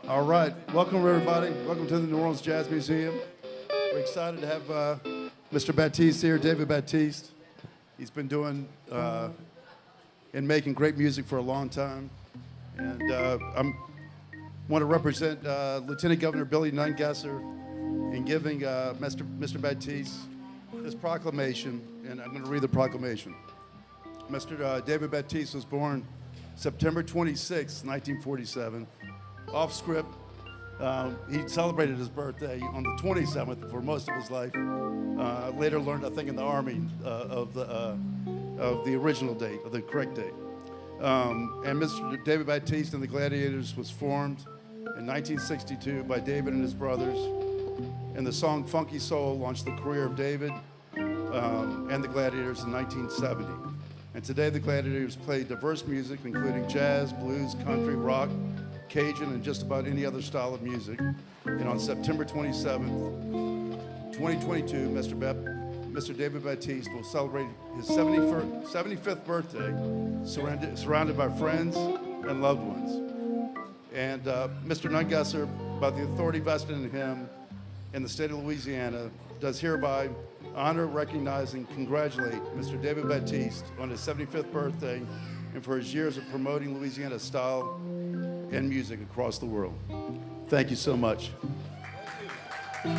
All right, welcome everybody. Welcome to the New Orleans Jazz Museum. We're excited to have Mr. Batiste here, David Batiste. He's been doing and making great music for a long time. And I want to represent Lieutenant Governor Billy Nungesser in giving Mr. Batiste this proclamation, and I'm going to read the proclamation. Mr. David Batiste was born September 26, 1947. Off script, he celebrated his birthday on the 27th for most of his life. Later learned, I think, in the Army of the original date, of the correct date. And Mr. David Batiste and the Gladiators was formed in 1962 by David and his brothers. And the song Funky Soul launched the career of David and the Gladiators in 1970. And today the Gladiators play diverse music, including jazz, blues, country, rock, Cajun, and just about any other style of music. And on September 27th, 2022, Mr. David Batiste will celebrate his 75th birthday, surrounded by friends and loved ones. And Mr. Nungesser, by the authority vested in him in the state of Louisiana, does hereby honor, recognize, and congratulate Mr. David Batiste on his 75th birthday and for his years of promoting Louisiana style and music across the world. Thank you so much. Well,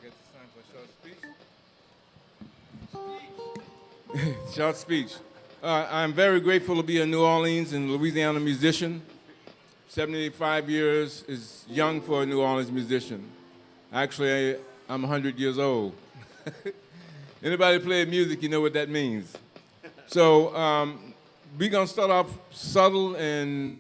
get this time for a short speech. Short speech. I'm very grateful to be a New Orleans and Louisiana musician. 75 years is young for a New Orleans musician. Actually, I'm 100 years old. Anybody play music, you know what that means. So we're going to start off subtle and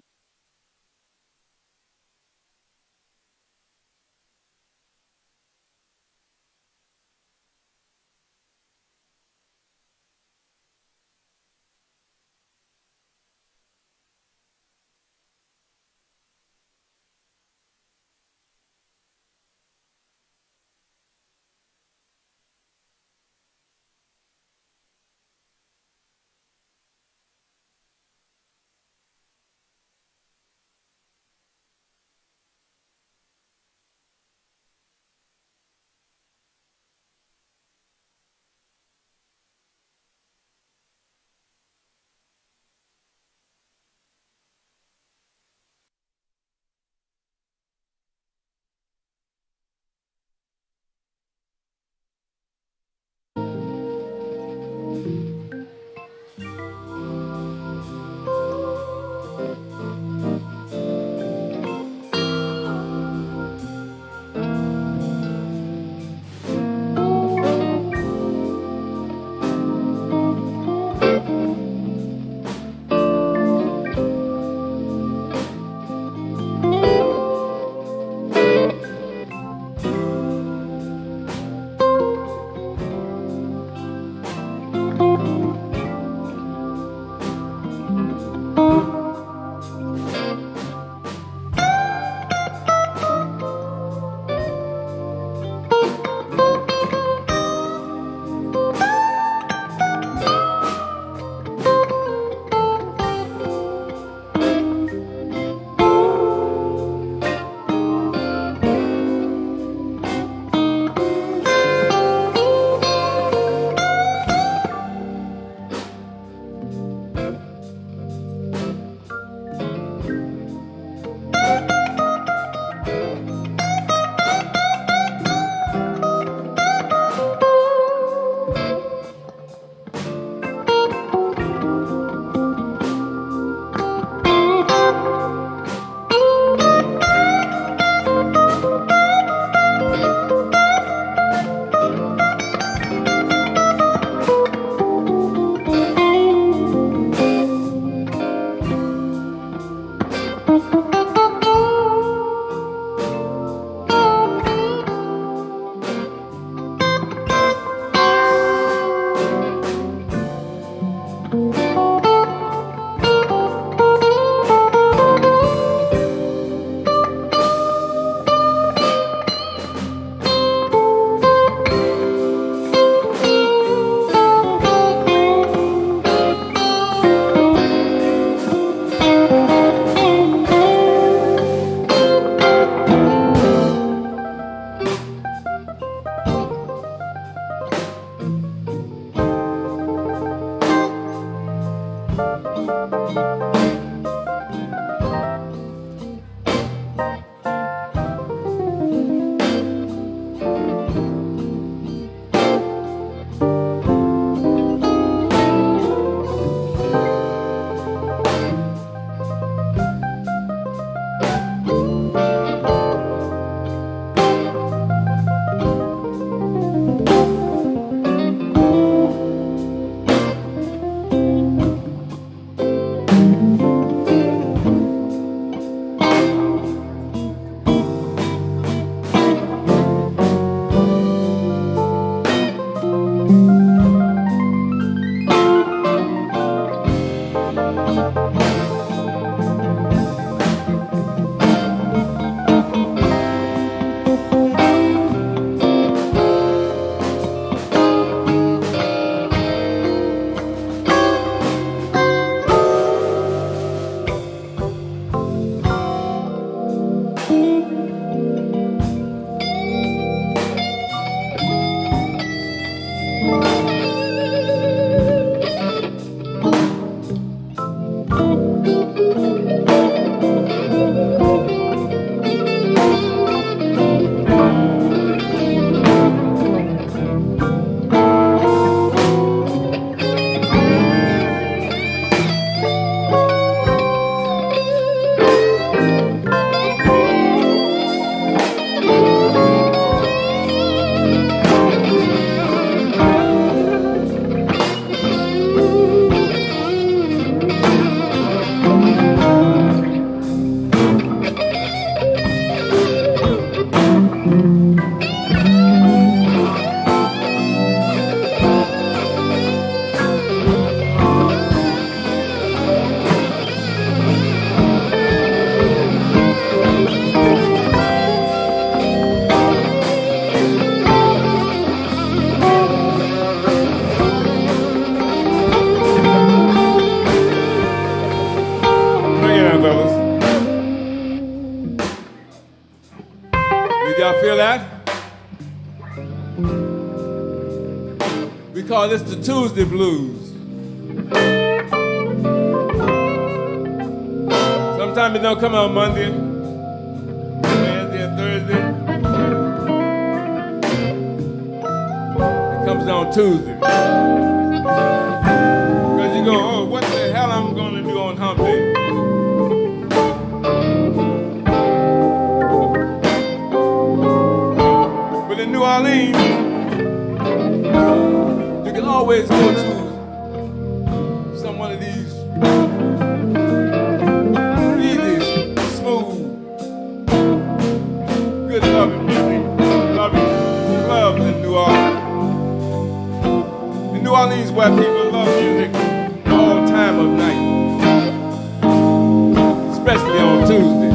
Y'all feel that? We call this the Tuesday blues. Sometimes it don't come on Monday, Wednesday, and Thursday. It comes on Tuesday. Because you go, oh, what the hell I'm going to do on hump day? But in New Orleans, you can always go to some one of these really smooth, good loving music, loving clubs in New Orleans. In New Orleans, where people love music all time of night, especially on Tuesday.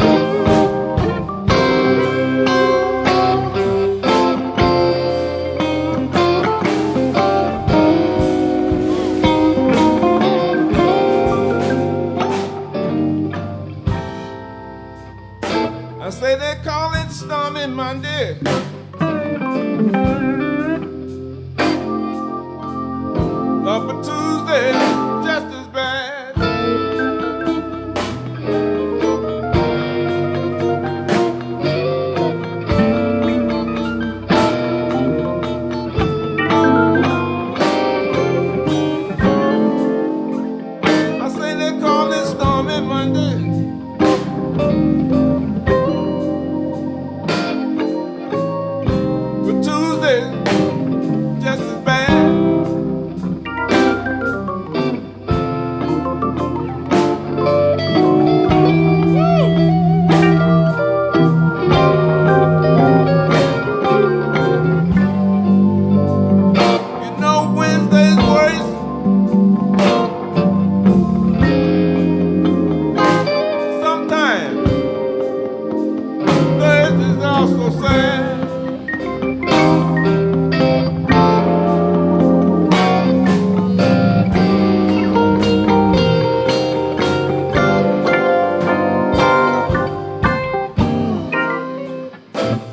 I say they call it Stormy Monday. But for Tuesday, just as bad. I say they call it Stormy Monday. Just as bad. You know Wednesday's worse. Sometimes Thursday's also sad.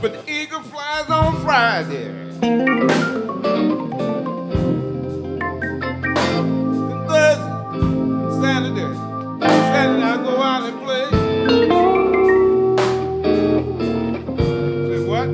But the eagle flies on Friday. And Thursday, Saturday I go out and play. Say what?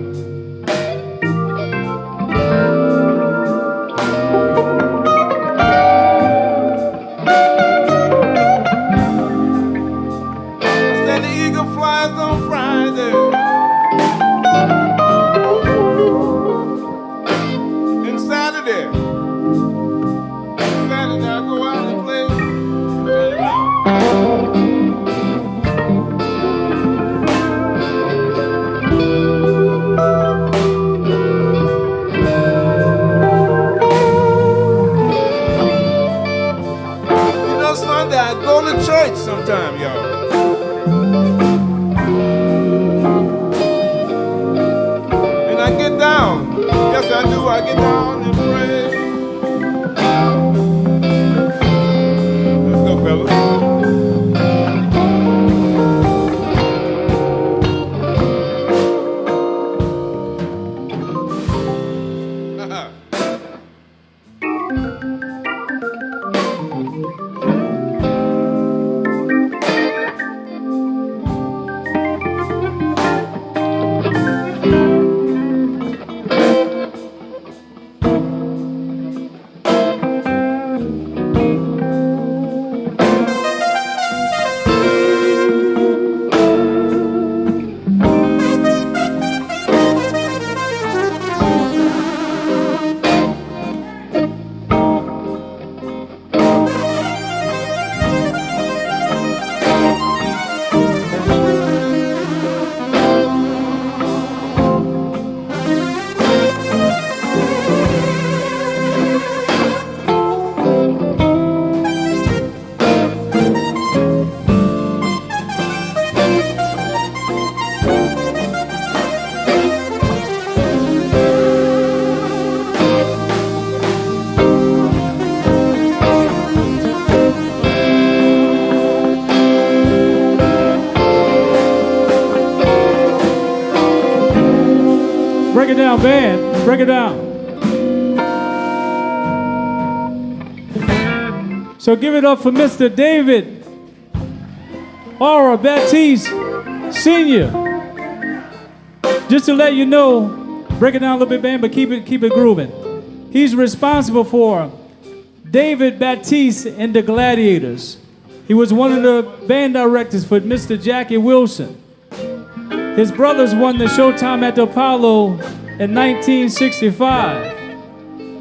Break it down, band. Break it down. So give it up for Mr. David Batiste Sr. Just to let you know, break it down a little bit, band, but keep it grooving. He's responsible for David Batiste and the Gladiators. He was one of the band directors for Mr. Jackie Wilson. His brothers won the Showtime at the Apollo in 1965.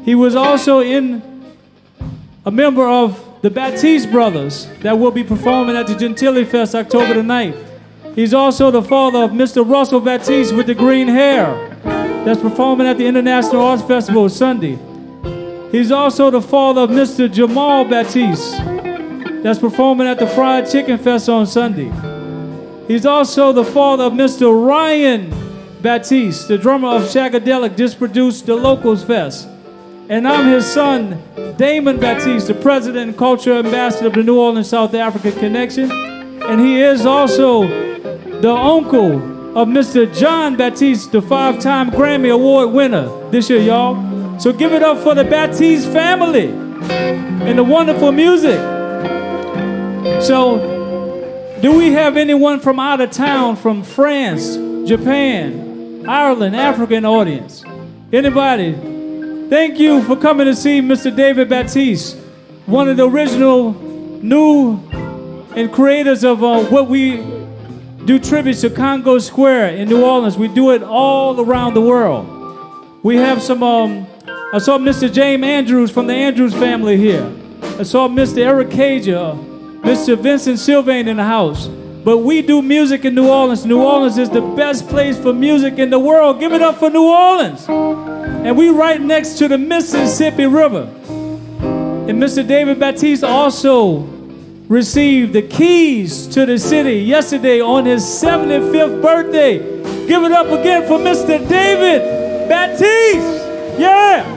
He was also a member of the Batiste Brothers that will be performing at the Gentilly Fest October the 9th. He's also the father of Mr. Russell Batiste with the green hair that's performing at the International Arts Festival Sunday. He's also the father of Mr. Jamal Batiste that's performing at the Fried Chicken Fest on Sunday. He's also the father of Mr. Ryan Batiste, the drummer of Shagadelic, just produced the Locals Fest. And I'm his son, Damon Batiste, the president and cultural ambassador of the New Orleans, South Africa Connection. And he is also the uncle of Mr. John Batiste, the 5-time Grammy Award winner this year, y'all. So give it up for the Batiste family and the wonderful music. So, do we have anyone from out of town, from France, Japan, Ireland, Africa in the audience? Anybody? Thank you for coming to see Mr. David Batiste, one of the original new and creators of what we do tributes to Congo Square in New Orleans. We do it all around the world. We have some, I saw Mr. James Andrews from the Andrews family here. I saw Mr. Eric Cager, Mr. Vincent Sylvain in the house. But we do music in New Orleans. New Orleans is the best place for music in the world. Give it up for New Orleans. And we right next to the Mississippi River. And Mr. David Batiste also received the keys to the city yesterday on his 75th birthday. Give it up again for Mr. David Batiste. Yeah.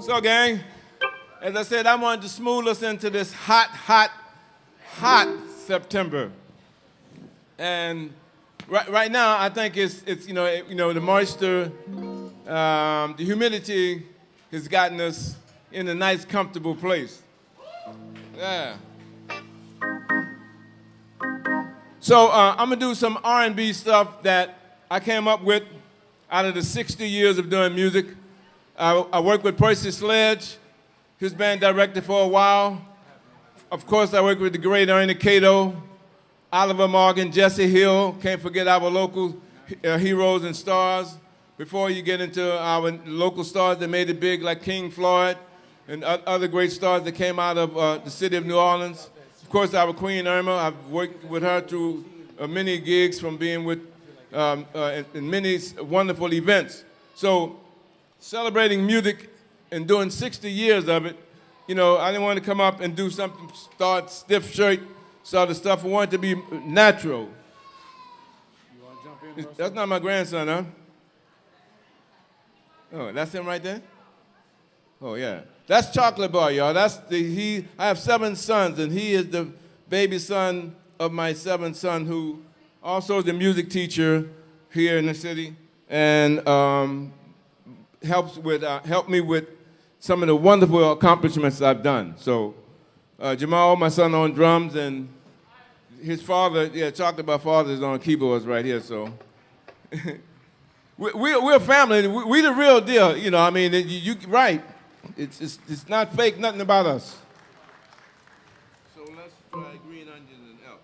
So, gang, as I said, I wanted to smooth us into this hot September. And right now, I think it's the moisture, the humidity has gotten us in a nice, comfortable place. Yeah. So I'm gonna do some R&B stuff that I came up with out of the 60 years of doing music. I worked with Percy Sledge, his band director for a while. Of course, I worked with the great Ernie Cato, Oliver Morgan, Jesse Hill. Can't forget our local heroes and stars. Before you get into our local stars that made it big, like King Floyd and other great stars that came out of the city of New Orleans. Of course, our Queen Irma. I've worked with her through many gigs from being with in many wonderful events. So celebrating music and doing 60 years of it, you know, I didn't want to come up and do something, start stiff shirt, sort of stuff. I wanted to be natural. You want to jump in? That's not my grandson, huh? Oh, that's him right there? Oh, yeah. That's Chocolate Boy, y'all. I have 7 sons, and he is the baby son of my 7th son, who also is a music teacher here in the city, and helped me with some of the wonderful accomplishments I've done. So Jamal, my son, on drums, and his father, Chocolate Boy father is on keyboards right here. So we're a family. We the real deal. You know, I mean, you right. It's not fake. Nothing about us. So let's try Green Onion and Elk.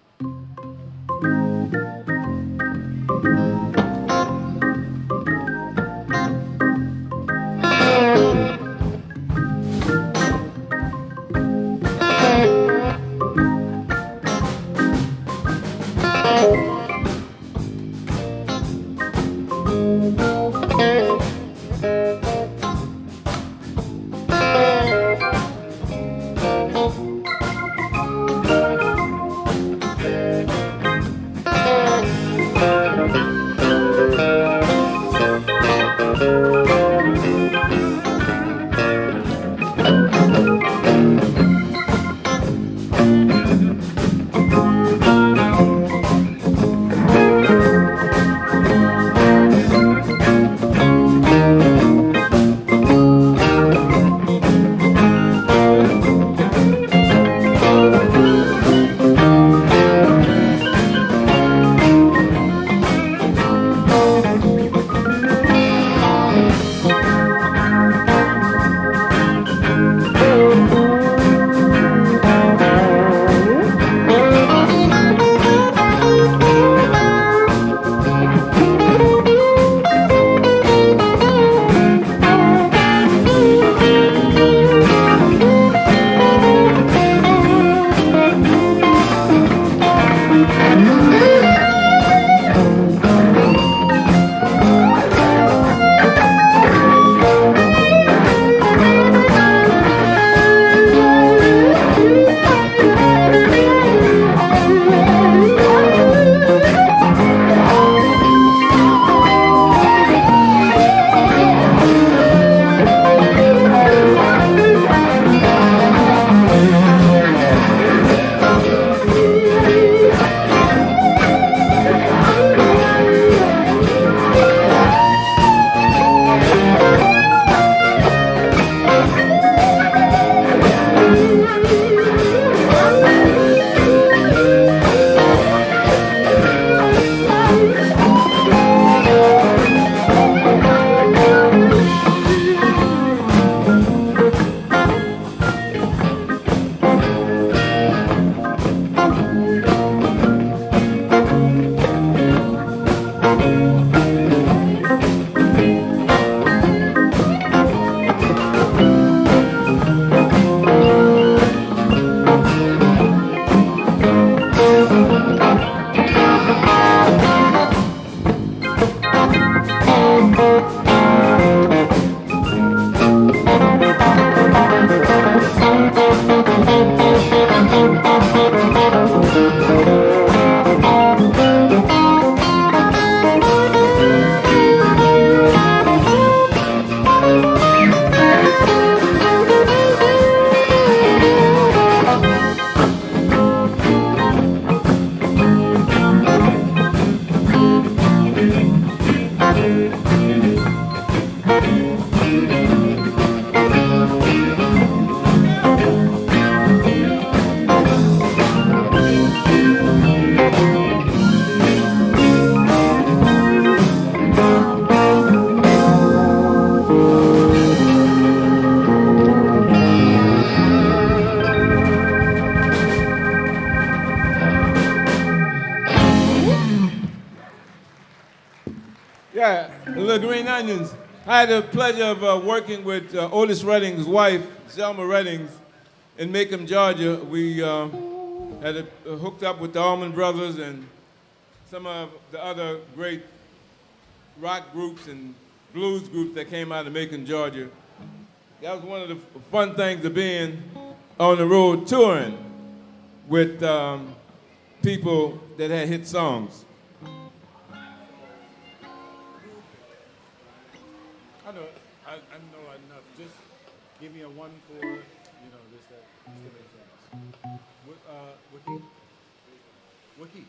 Yeah, little green onions. I had the pleasure of working with Otis Redding's wife, Zelma Reddings, in Macon, Georgia. We had hooked up with the Allman Brothers and some of the other great rock groups and blues groups that came out of Macon, Georgia. That was one of the fun things of being on the road touring with people that had hit songs. I know enough. Just give me a 1 for, just that. What key? What key?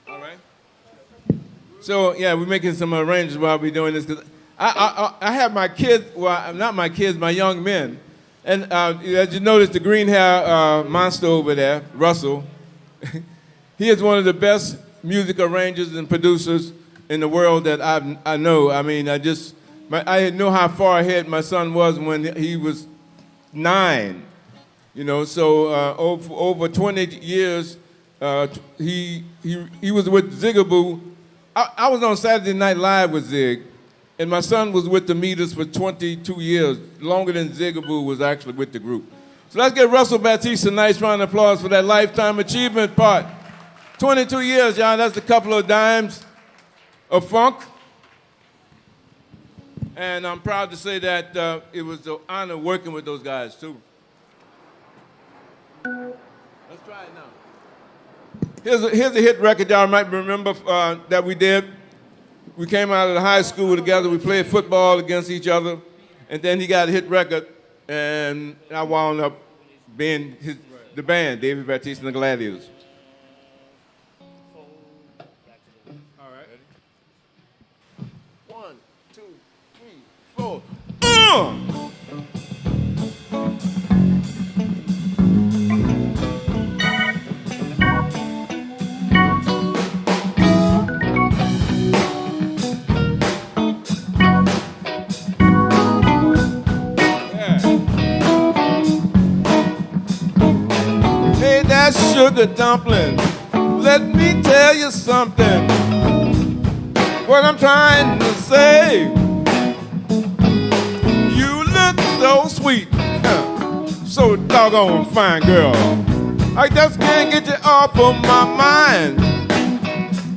All right. So yeah, we're making some arrangements while we're doing this because I have my kids. Well, not my kids, my young men. And as you notice, the green hair monster over there, Russell, he is one of the best music arrangers and producers in the world that I know. I mean, I know how far ahead my son was when he was 9. So over 20 years, he was with Zigaboo. I was on Saturday Night Live with Zig. And my son was with the Meters for 22 years, longer than Zigaboo was actually with the group. So let's give Russell Batiste a nice round of applause for that lifetime achievement part. 22 years, y'all, that's a couple of dimes of funk. And I'm proud to say that it was an honor working with those guys, too. Let's try it now. Here's a hit record y'all might remember that we did. We came out of the high school together. We played football against each other. And then he got a hit record, and I wound up being the band, David Batiste The Gladiators. All right. 1, 2, 3, 4. Sugar dumpling, let me tell you something. What I'm trying to say, you look so sweet, so doggone fine, girl. I just can't get you off of my mind.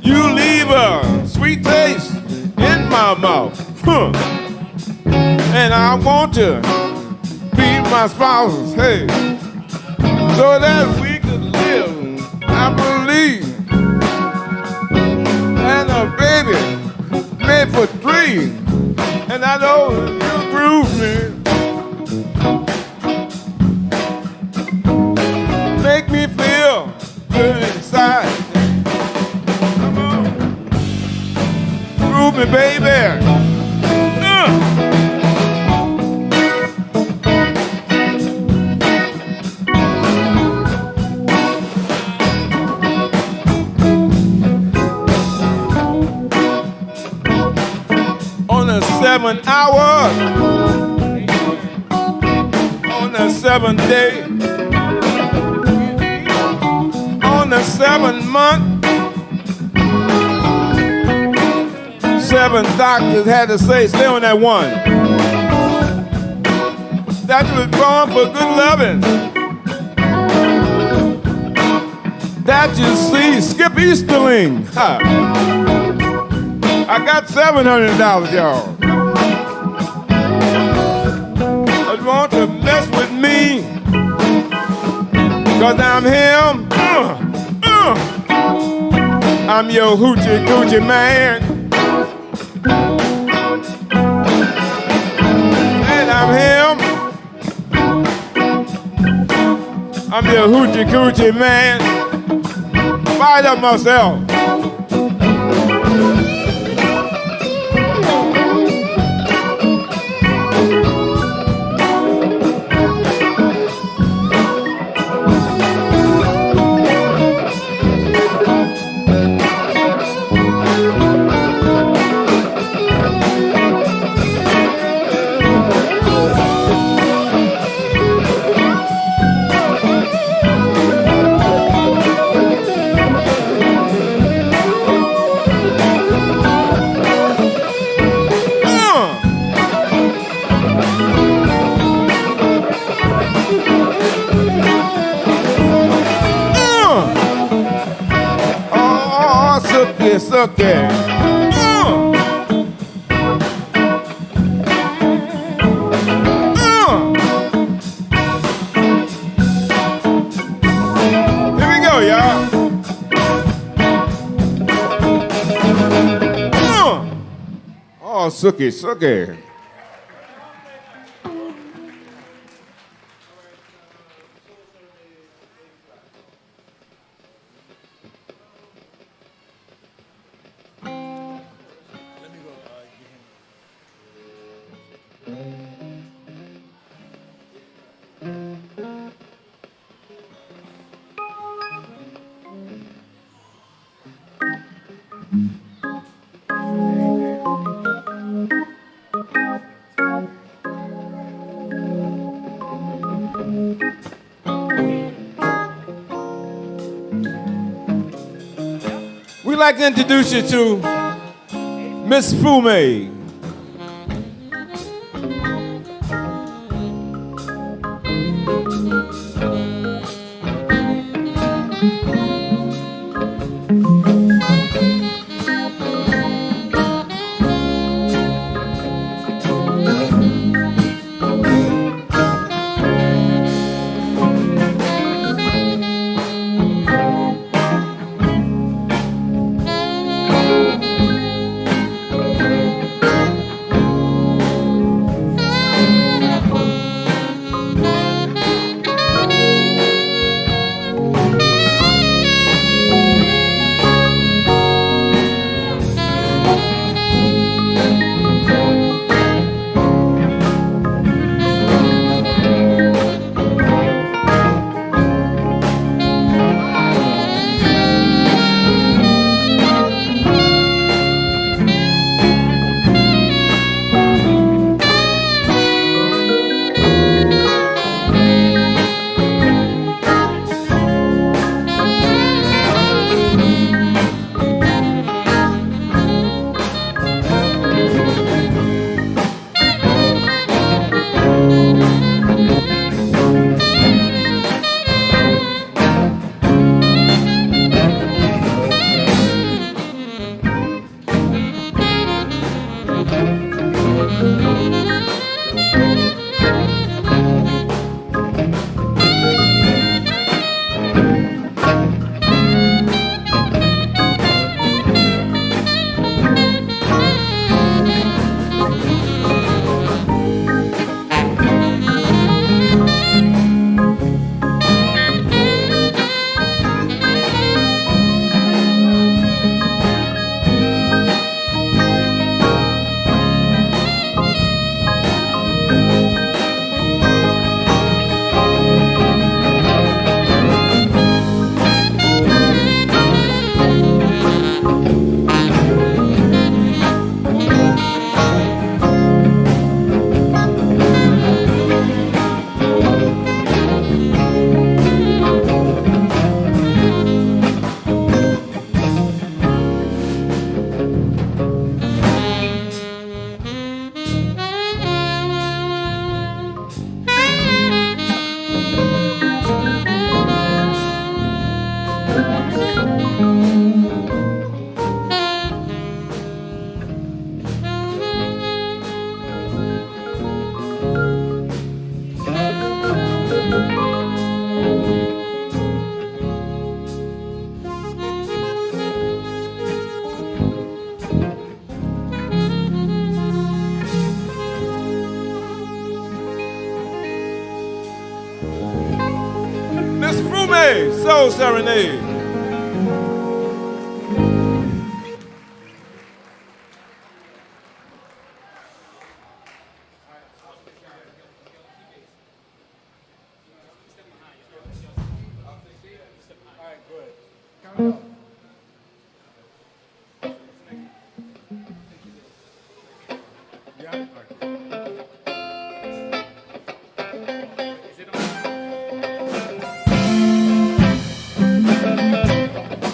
You leave a sweet taste in my mouth, and I want to be my spouse, hey, so that we I believe, and a baby made for 3, and I know you groove me, make me feel good inside. Come on, groove me, baby. On the 7th hour, on the 7th day, on the 7th month, 7 doctors had to say, stay on that 1. That you was born for good loving. That you see, Skip Easterling. I got $700, y'all. You want to mess with me? Cause I'm him. I'm your hoochie coochie man. And I'm him. I'm your hoochie coochie man. Fight up myself. Sucky, sucky. Here we go, y'all. Oh, sucky, sucky. We'd like to introduce you to Miss Fume. Miss Fume, Soul Serenade.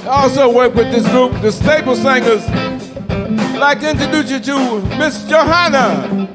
I also work with this group, the Staple Singers. I'd like to introduce you to Miss Johanna.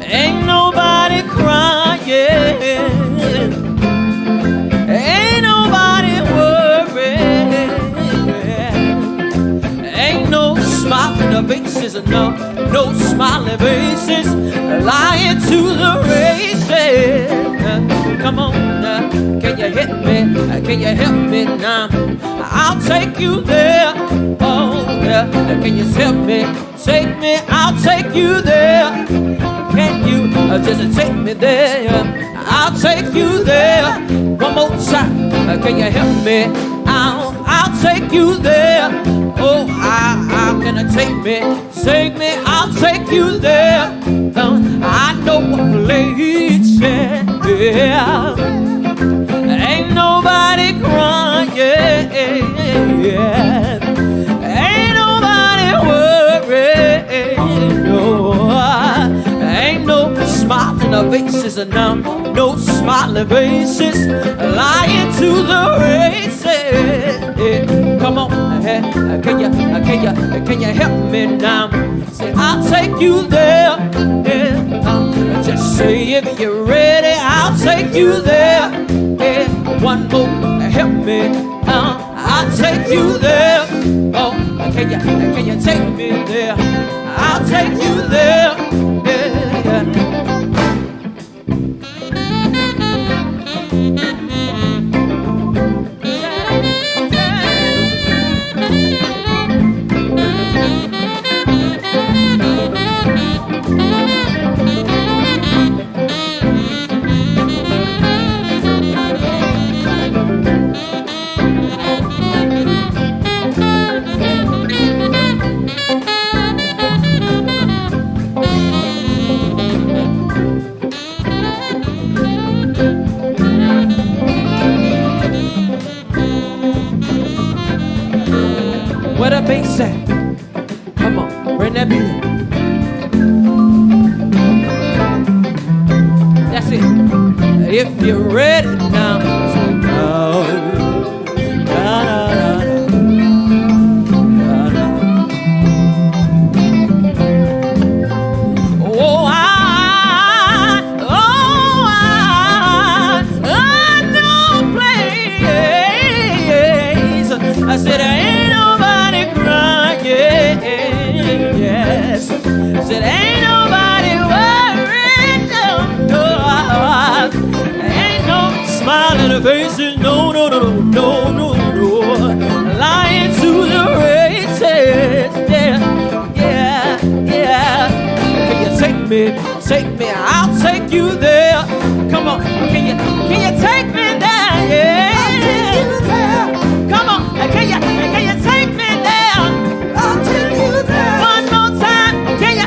Ain't nobody crying. Ain't nobody worried. Ain't no smiling faces, no smiling faces, lying to the races. Come on now, can you hit me? Can you help me now? I'll take you there. Oh yeah, can you help me? Take me, I'll take you there. Can you just take me there? I'll take you there. One more time, can you help me? I'll take you there. Oh, I'm gonna take me, I'll take you there. I know a place, yeah. Ain't nobody crying, ain't nobody worried, no. Ain't no smiling faces, no smiling faces, lying to the races. Come on, can you help me now? Say I'll take you there. Just say if you're ready, I'll take you there. One more, help me. I'll take you there. Oh, can you take me there? I'll take you there. Where the bass at? Come on, bring that beat. That's it. If you're ready now, say now. Oh, no place. I said, ain't nobody crying. Yes. Said, ain't nobody worried. No. Ain't no smiling faces. No. Lying to the races. Yeah. Can you take me? I'll take you there. Come on, can you take me there? Yeah. I'll take you there. Come on, can you take me there? I'll take you there. One more time, can you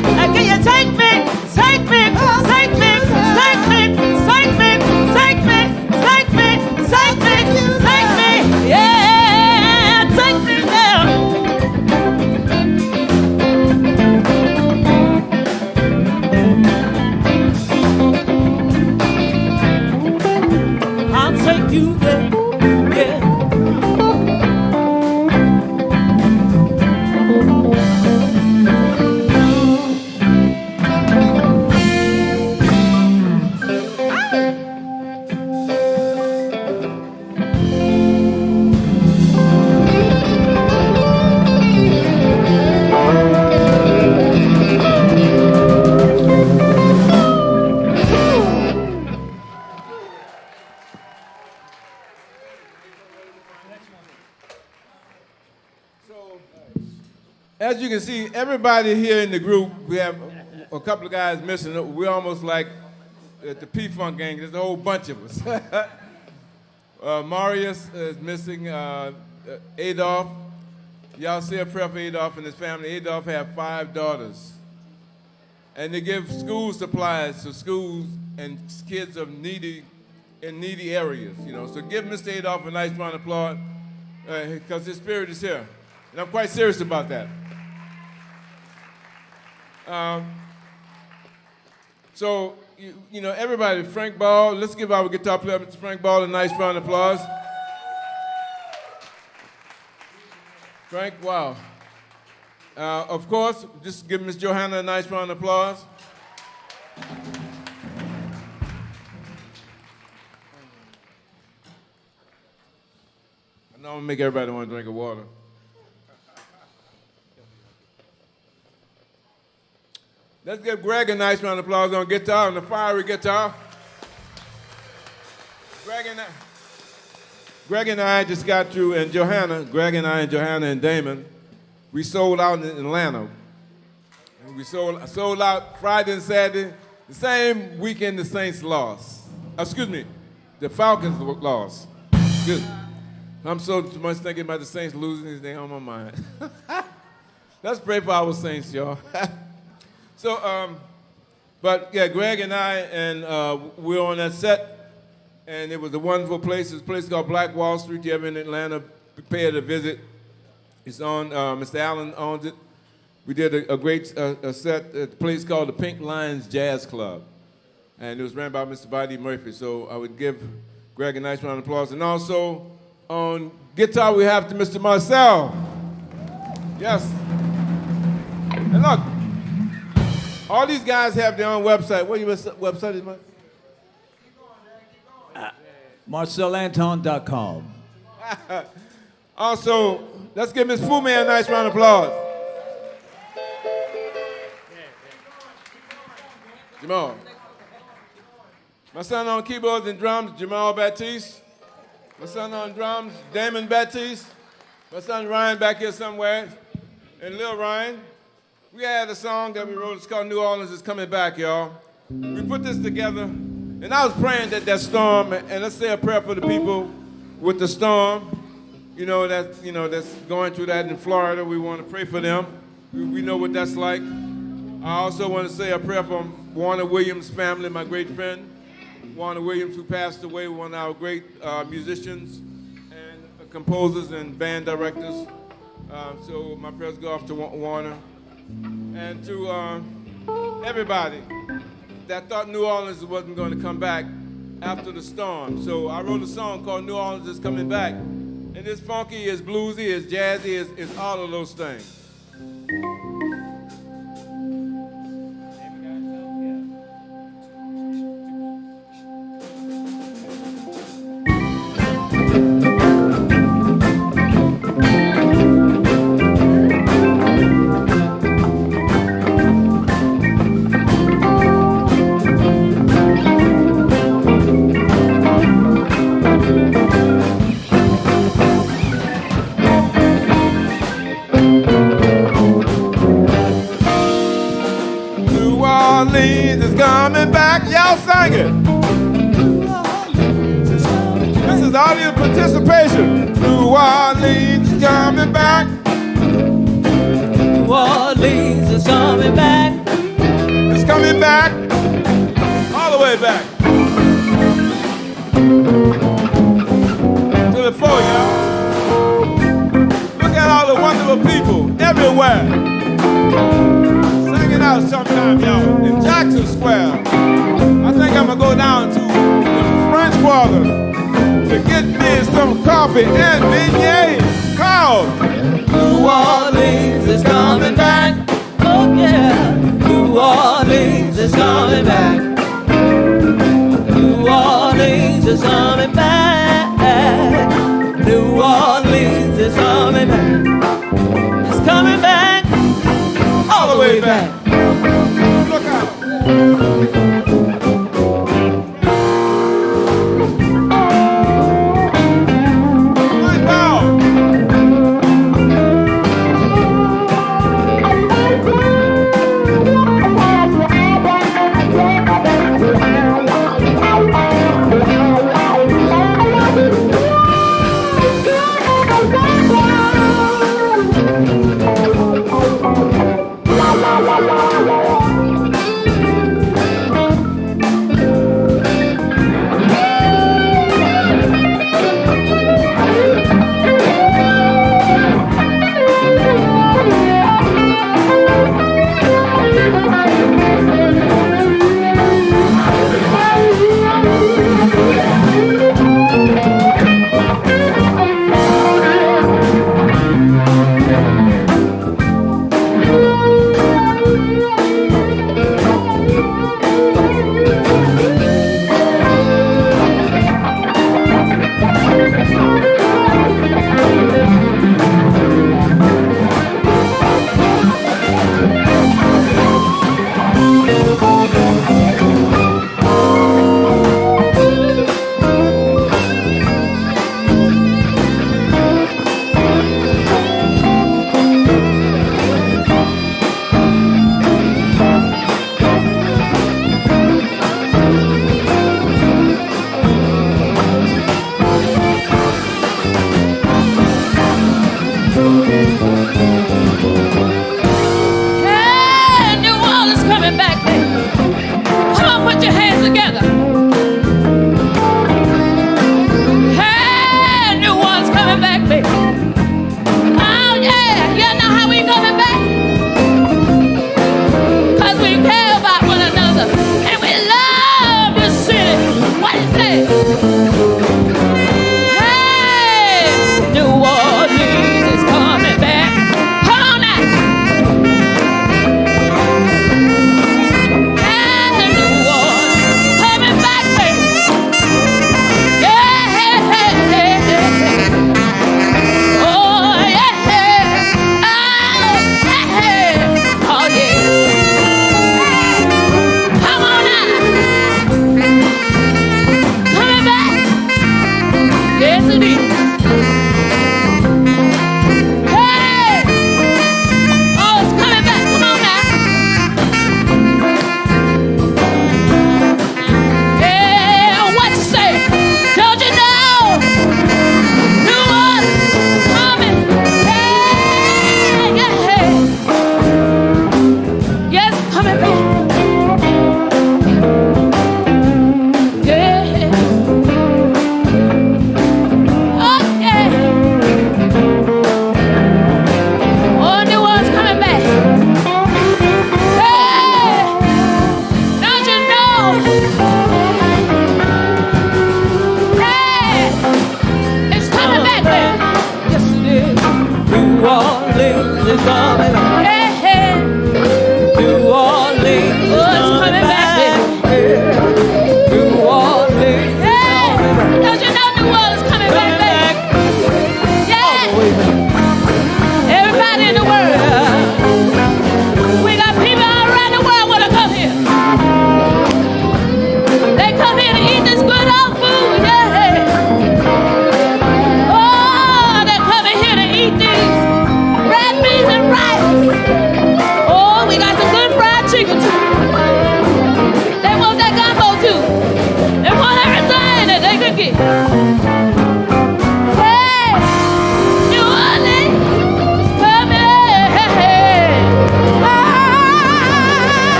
take me? Take me. Yeah, take me there. I'll take you there. Yeah. As you can see, everybody here in the group, we have a couple of guys missing. We're almost like the P-Funk gang. There's a whole bunch of us. Marius is missing. Adolph. Y'all say a prayer for Adolph and his family. Adolph had 5 daughters. And they give school supplies to schools and kids of needy areas, you know. So give Mr. Adolph a nice round of applause because his spirit is here. And I'm quite serious about that. So, you know, everybody, Frank Ball, let's give our guitar player, Mr. Frank Ball, a nice round of applause. Frank, wow. Of course, just give Miss Johanna a nice round of applause. I know I'm gonna make everybody want to drink of water. Let's give Greg a nice round of applause on guitar, on the fiery guitar. Greg and I just got through, and Johanna, Greg and I and Johanna and Damon, we sold out in Atlanta. And we sold out Friday and Saturday, the same weekend the Saints lost. Excuse me, the Falcons lost. Good. I'm so much thinking about the Saints losing these things on my mind. Let's pray for our Saints, y'all. So, but yeah, Greg and I, and we were on that set, and it was a wonderful place. It's a place called Black Wall Street. If you ever in Atlanta, prepare to visit. It's on, Mr. Allen owns it. We did a great set at a place called the Pink Lions Jazz Club, and it was ran by Mr. Buddy Murphy. So I would give Greg a nice round of applause. And also on guitar, we have to Mr. Marcel. Yes. And look. All these guys have their own website. What your website is, Mike? MarcelAnton.com. Also, let's give Miss Fu Man a nice round of applause. Jamal. My son on keyboards and drums, Jamal Batiste. My son on drums, Damon Batiste. My son Ryan back here somewhere, and Lil Ryan. We had a song that we wrote, it's called New Orleans is Coming Back, y'all. We put this together, and I was praying that storm, and let's say a prayer for the people with the storm, that's going through that in Florida. We want to pray for them. We know what that's like. I also want to say a prayer for Warner Williams' family, my great friend, Warner Williams, who passed away, one of our great musicians and composers and band directors. So my prayers go off to Warner. And to everybody that thought New Orleans wasn't going to come back after the storm. So I wrote a song called New Orleans is Coming Back. And it's funky, it's bluesy, it's jazzy, it's all of those things. Coming back, y'all sing it. This is audience participation. New Orleans is coming back. New Orleans is coming back. It's coming back. All the way back. To the floor, y'all. Look at all the wonderful people everywhere. Singing out sometime, y'all, in Jackson Square. I think I'm gonna go down to the French Quarter to get me some coffee and beignets. Call. New Orleans is coming back. Oh yeah. New Orleans is coming back. New Orleans is coming back. New Orleans is coming back. It's coming back. All the way back. Look out. Good ball.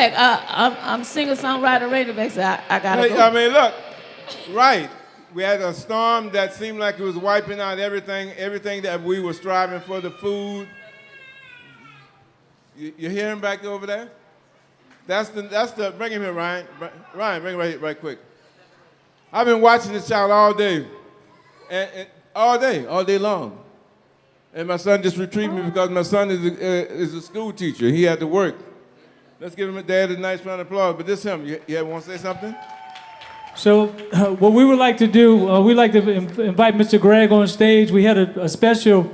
Greg, I'm singer-songwriter, radio mix. I gotta go. I mean, look, right. We had a storm that seemed like it was wiping out everything that we were striving for, the food. You hear him back over there? That's the, bring him here, Ryan. Ryan, bring him right quick. I've been watching this child all day, and all day long. And my son just retrieved me because my son is a school teacher. He had to work. Let's give him a dad a nice round of applause. But this him. You want to say something? So what we would like to do, we'd like to invite Mr. Gregg on stage. We had a special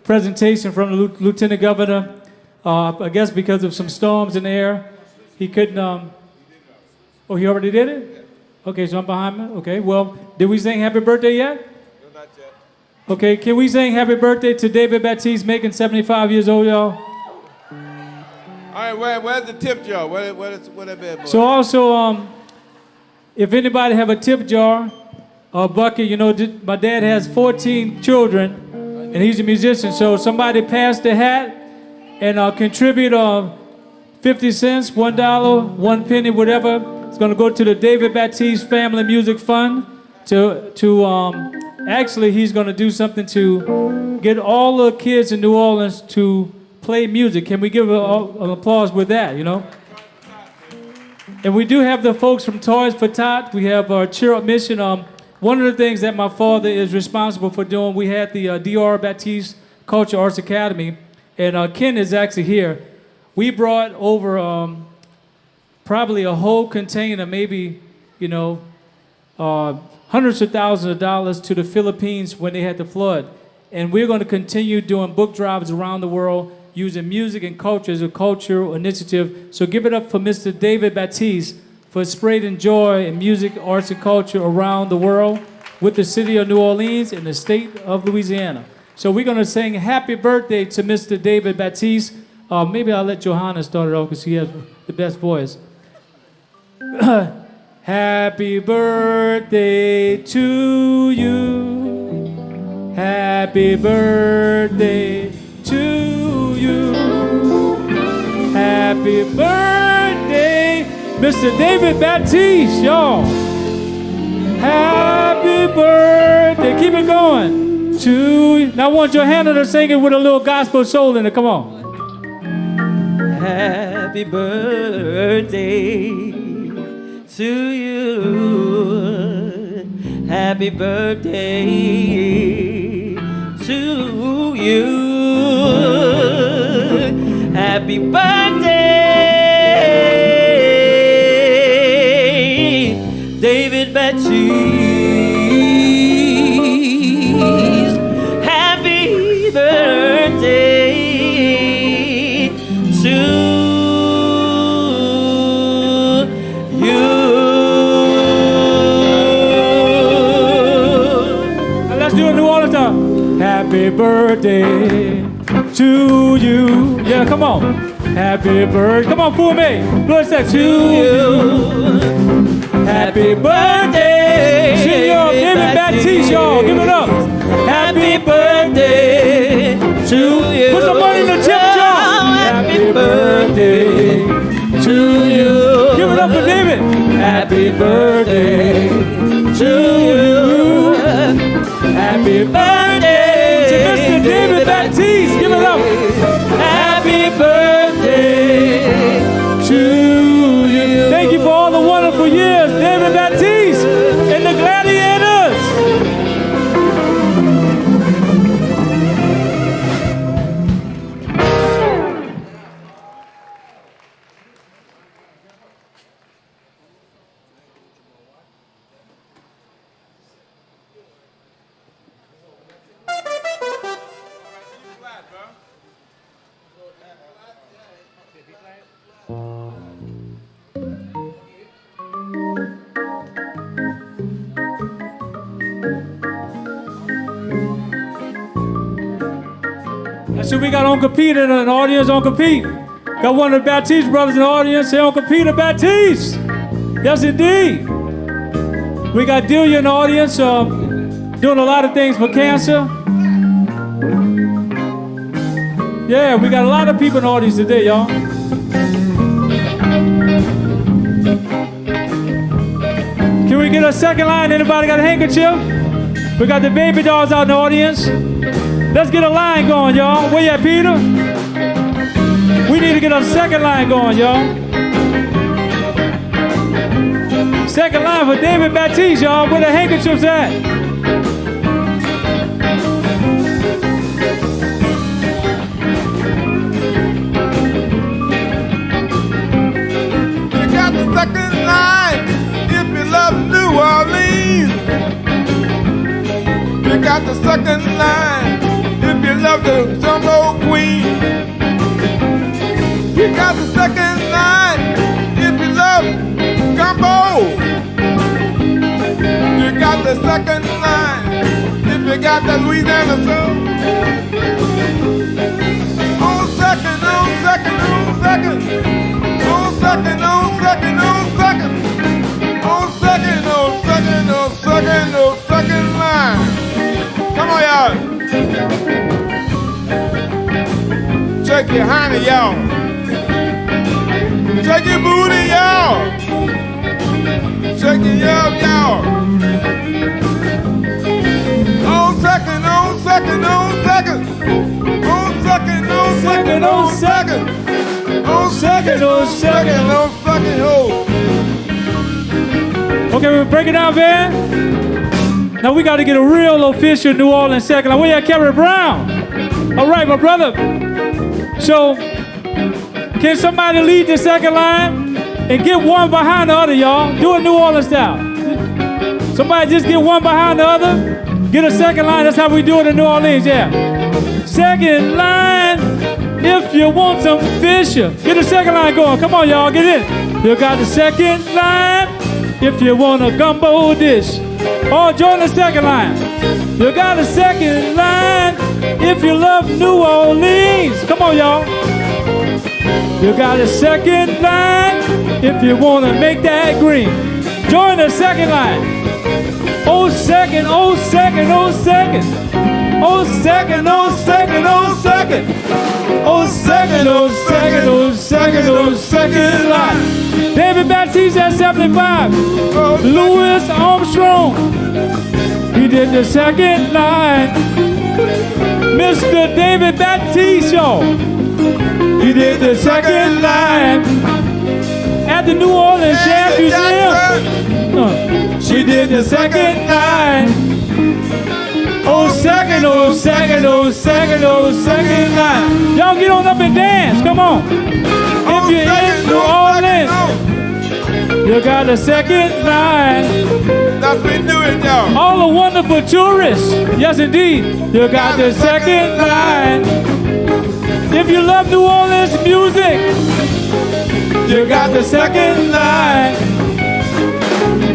presentation from the Lieutenant Governor. I guess because of some storms in the air, he couldn't. Oh, he already did it? Okay, so I'm behind me. Okay, well, did we sing happy birthday yet? No, not yet. Okay, can we sing happy birthday to David Batiste, making 75 years old, y'all? All right, where's the tip jar? Where that bad boy? So also, if anybody have a tip jar or a bucket, you know, my dad has 14 children, and he's a musician, so somebody pass the hat and contribute 50 cents, $1, 1 penny, whatever. It's going to go to the David Batiste Family Music Fund. Actually, he's going to do something to get all the kids in New Orleans to play music. Can we give an applause with that, you know? And we do have the folks from Toys for Tot. We have our Cheer Up Mission. One of the things that my father is responsible for doing, we had the D.R. Batiste Culture Arts Academy, and Ken is actually here. We brought over probably a whole container, maybe, you know, hundreds of thousands of dollars to the Philippines when they had the flood. And we're going to continue doing book drives around the world using music and culture as a cultural initiative. So give it up for Mr. David Batiste for spreading joy in music, arts, and culture around the world with the city of New Orleans and the state of Louisiana. So we're going to sing happy birthday to Mr. David Batiste. Maybe I'll let Johanna start it off because she has the best voice. Happy birthday to you. Happy birthday to you. Happy birthday, Mr. David Batiste, y'all. Happy birthday. Keep it going. To you. Now I want Johanna to sing it with a little gospel soul in it. Come on. Happy birthday to you. Happy birthday to you. Happy birthday, David Batiste. Happy birthday to you. Now let's do it New Orleans time. Happy birthday to you. Yeah, come on. Happy birthday. Come on, fool me. Blow that to you. Happy birthday. Senor David Batiste, y'all. Give it up. Happy birthday to you. Put some money in the tip jar. Happy birthday to you. Give it up for David. Happy birthday to you. Happy birthday to Mr. David Batiste. Give it up. Happy birthday to you. Thank you for all the wonderful years, David Batiste and the Gladiators. So we got Uncle Pete in the audience. Uncle Pete. Got one of the Batiste brothers in the audience. Say Uncle Peter Batiste. Yes, indeed. We got Delia in the audience doing a lot of things for cancer. Yeah, we got a lot of people in the audience today, y'all. Can we get a second line? Anybody got a handkerchief? We got the baby dolls out in the audience. Let's get a line going, y'all. Where you at, Peter? We need to get a second line going, y'all. Second line for David Batiste, y'all. Where the handkerchiefs at? You got the second line if you love New Orleans. You got the second line if you love the Jumbo Queen. You got the second line if you love gumbo. You got the second line if you got that Louisiana soul. On second, on second, on second. On second, on second, on second. On second, on second, on second, on second line. Come on, y'all. Shake your honey, y'all. Shake your booty, y'all. Shake your yum, y'all. On second, on second, on second. On second, on second, on second. On second, on second, on second, oh. Okay, we break it down, man. Now we got to get a real official New Orleans second line. Where you at, Kerry Brown? All right, my brother. So, can somebody lead the second line and get one behind the other, y'all? Do it New Orleans style. Somebody just get one behind the other. Get a second line. That's how we do it in New Orleans, yeah. Second line, if you want some fish. Get the second line going. Come on, y'all, get in. You got the second line, if you want a gumbo dish. Oh, join the second line. You got a second line, if you love New Orleans. Come on, y'all. You got a second line, if you want to make that green. Join the second line. Oh, second, oh, second, oh, second. Oh, second, oh, second, oh, second. Oh, second, oh, second, oh, second, oh, second line. David Batiste at 75. Louis Armstrong. He did the second line. Mr. David Batiste, y'all. He did the second line. At the New Orleans Jazz Museum. She did the second line. Oh, second, oh, second, oh, second, oh, second line. Y'all get on up and dance. Come on. If you're in New Orleans, you got the second line. That's what we do it, y'all. All the wonderful tourists. Yes, indeed. You got the second line. If you love New Orleans music, you got the second line.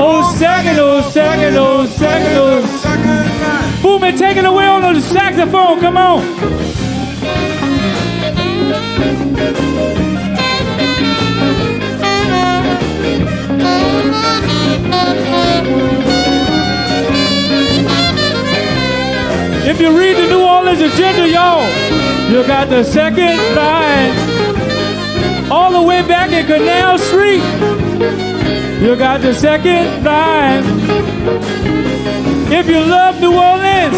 Oh, second, oh, second, oh, second, oh, second line. Boom, and take it away on the saxophone. Come on. If you read the New Orleans agenda, y'all, you got the second line. All the way back in Canal Street, you got the second line. If you love New Orleans,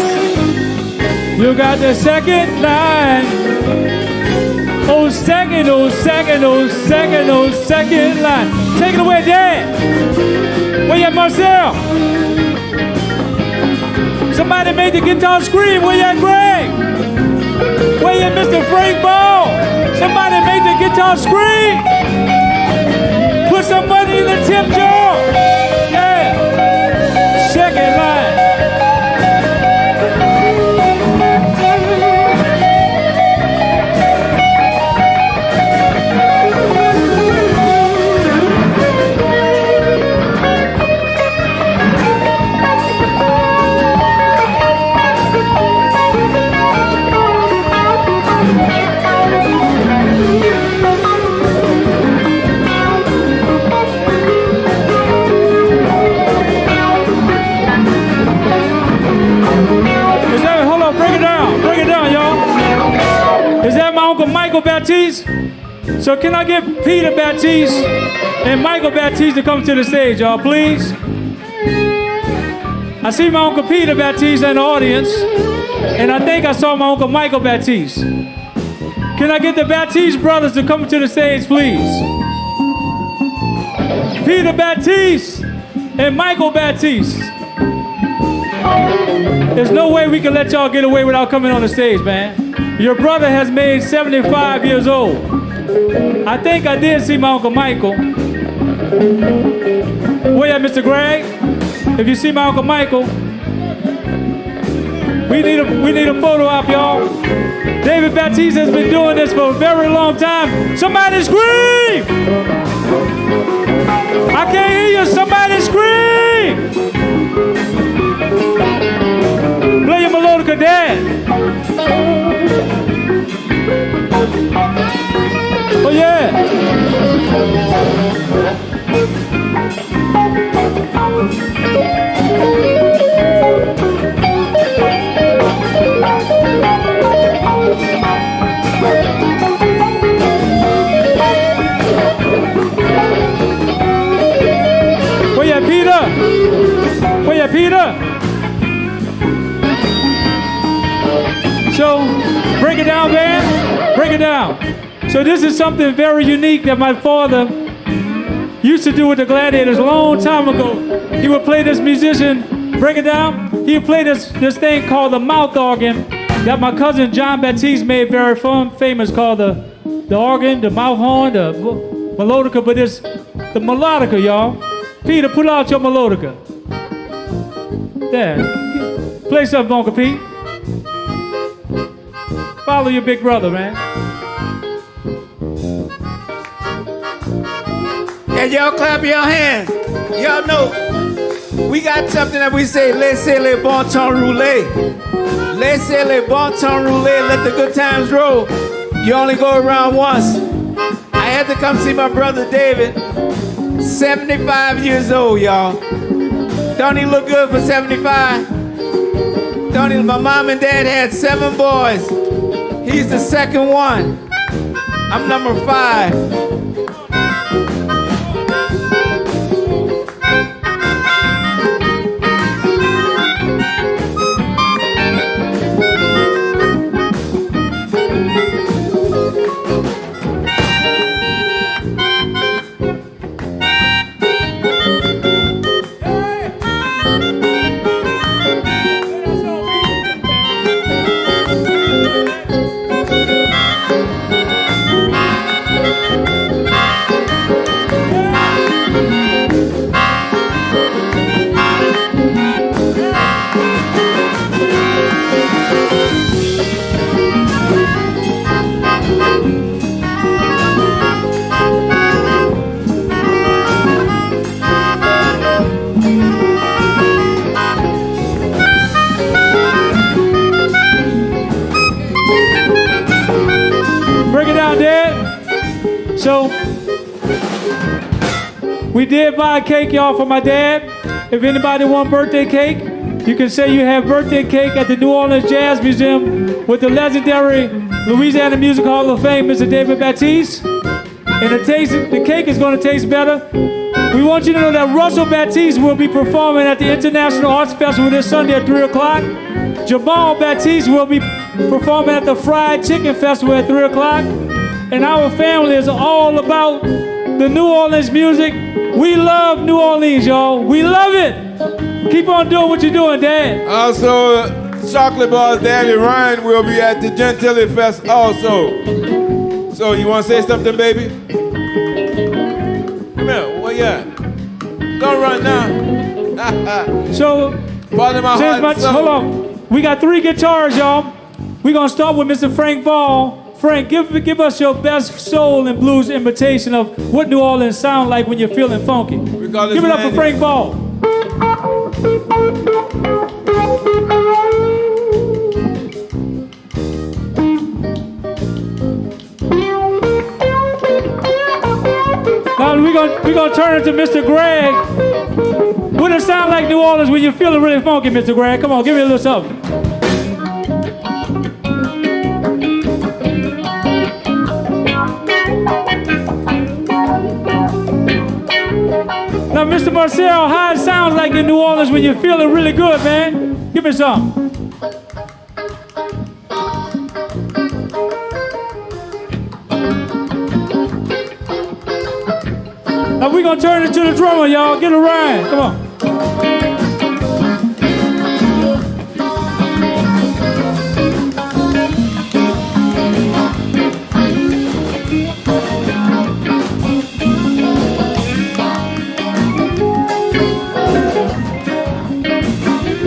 you got the second line. Oh, second, oh, second, oh, second, oh, second line. Take it away, Dan. Where you at, Marcel? Somebody made the guitar scream. Where you at, Greg? Where you at, Mr. Frank Ball? Somebody made the guitar scream. Put some money in the tip jar. Yeah. Second line. Batiste. So can I get Peter Batiste and Michael Batiste to come to the stage, y'all, please? I see my Uncle Peter Batiste in the audience, and I think I saw my Uncle Michael Batiste. Can I get the Batiste brothers to come to the stage, please? Peter Batiste and Michael Batiste. There's no way we can let y'all get away without coming on the stage, man. Your brother has made 75 years old. I think I did see my Uncle Michael. Where you at, Mr. Greg? If you see my Uncle Michael, we need a photo op, y'all. David Batiste has been doing this for a very long time. Somebody scream! I can't hear you. Somebody scream! Play your melodica, Dad. Oh yeah. Where you at, Peter? Where you at, Peter? So, break it down, man. Break it down. So this is something very unique that my father used to do with the Gladiators a long time ago. He would play this musician, break it down. He would play this thing called the mouth organ that my cousin John Batiste made very famous, called the organ, the mouth horn, the melodica, but it's the melodica, y'all. Peter, pull out your melodica. There. Play something, Uncle Pete. Follow your big brother, man. And y'all clap your hands. Y'all know we got something that we say, laissez les bon temps rouler. Laissez les bon temps rouler, let the good times roll. You only go around once. I had to come see my brother David, 75 years old, y'all. Don't he look good for 75? Don't he? My mom and dad had 7 boys. He's the second one. I'm number 5. So, we did buy a cake, y'all, for my dad. If anybody want birthday cake, you can say you have birthday cake at the New Orleans Jazz Museum with the legendary Louisiana Music Hall of Fame, Mr. David Batiste. And the cake is going to taste better. We want you to know that Russell Batiste will be performing at the International Arts Festival this Sunday at 3 o'clock. Jamal Batiste will be performing at the Fried Chicken Festival at 3 o'clock. And our family is all about the New Orleans music. We love New Orleans, y'all. We love it. Keep on doing what you're doing, Dad. Also, Chocolate Bars Daddy Ryan will be at the Gentilly Fest also. So you want to say something, baby? Come here, where you at? Don't run now. So, hold on. We got 3 guitars, y'all. We're going to start with Mr. Frank Ball. Frank, give us your best soul and blues imitation of what New Orleans sound like when you're feeling funky. Give it up for Frank Ball. Now we're gonna turn it to Mr. Greg. What does it sound like New Orleans when you're feeling really funky, Mr. Greg? Come on, give me a little something. Now, Mr. Marcel, how it sounds like in New Orleans when you're feeling really good, man? Give me some. Now we're gonna turn it to the drummer, y'all. Get a ride. Come on.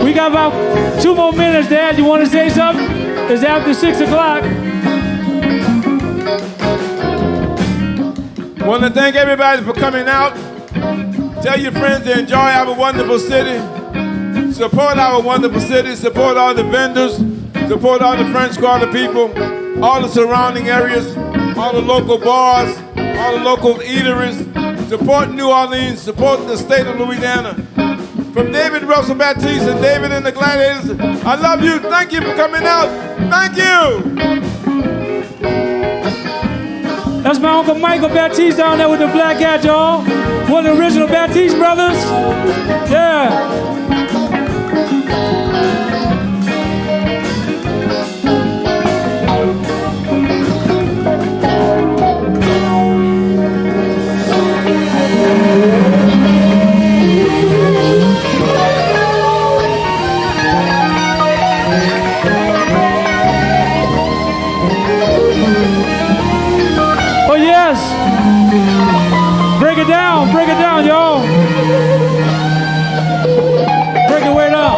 We got about 2 more minutes, Dad. You want to say something? It's after 6 o'clock. Want to thank everybody for coming out. Tell your friends to enjoy our wonderful city. Support our wonderful city. Support all the vendors. Support all the French Quarter people. All the surrounding areas. All the local bars. All the local eateries. Support New Orleans. Support the state of Louisiana. From David Russell Batiste and David and the Gladiators, I love you. Thank you for coming out. Thank you. That's my Uncle Michael Batiste down there with the black hat, y'all. One of the original Batiste brothers. Yeah. Break it down, y'all. Break it way down.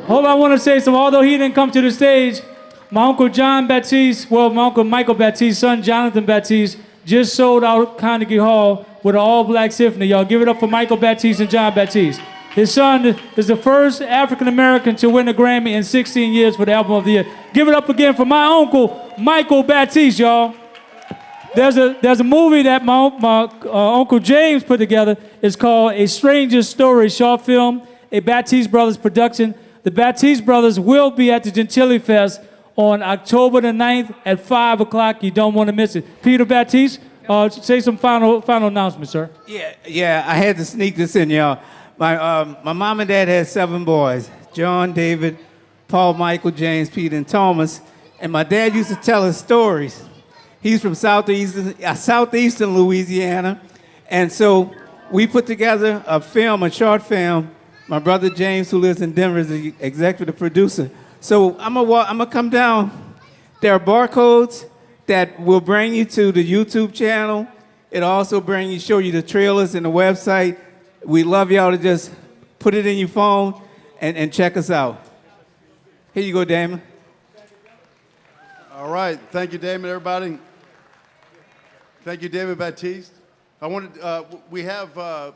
Hold on, I want to say something. Although he didn't come to the stage, my Uncle John Batiste, well, my Uncle Michael Batiste's son, Jonathan Batiste, just sold out Carnegie Hall with an all-black symphony. Y'all give it up for Michael Batiste and John Batiste. His son is the first African-American to win a Grammy in 16 years for the Album of the Year. Give it up again for my uncle, Michael Batiste, y'all. There's a movie that my Uncle James put together. It's called A Stranger's Story, short film, a Batiste Brothers production. The Batiste Brothers will be at the Gentilly Fest on October the 9th at 5 o'clock. You don't want to miss it. Peter Batiste, say some final announcements, sir. Yeah, I had to sneak this in, y'all. My mom and dad had 7 boys, John, David, Paul, Michael, James, Peter, and Thomas. And my dad used to tell us stories. He's from southeastern Louisiana. And so we put together a short film. My brother James, who lives in Denver, is the executive producer. So I'm gonna come down. There are barcodes that will bring you to the YouTube channel. It'll also show you the trailers and the website. We love y'all to just put it in your phone and check us out. Here you go, Damon. All right. Thank you, Damon, everybody. Thank you, David Batiste. We have a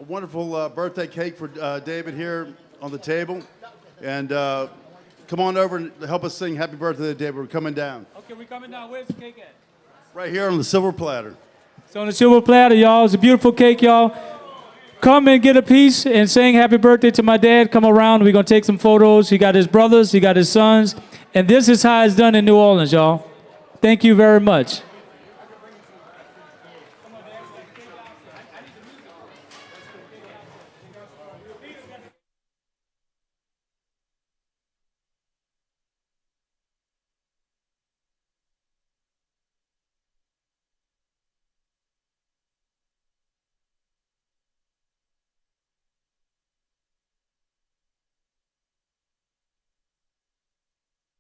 wonderful birthday cake for David here on the table. And come on over and help us sing Happy Birthday to David. We're coming down. Okay, we're coming down. Where's the cake at? Right here on the silver platter. It's on the silver platter, y'all. It's a beautiful cake, y'all. Come and get a piece and sing happy birthday to my dad. Come around. We're going to take some photos. He got his brothers. He got his sons. And this is how it's done in New Orleans, y'all. Thank you very much.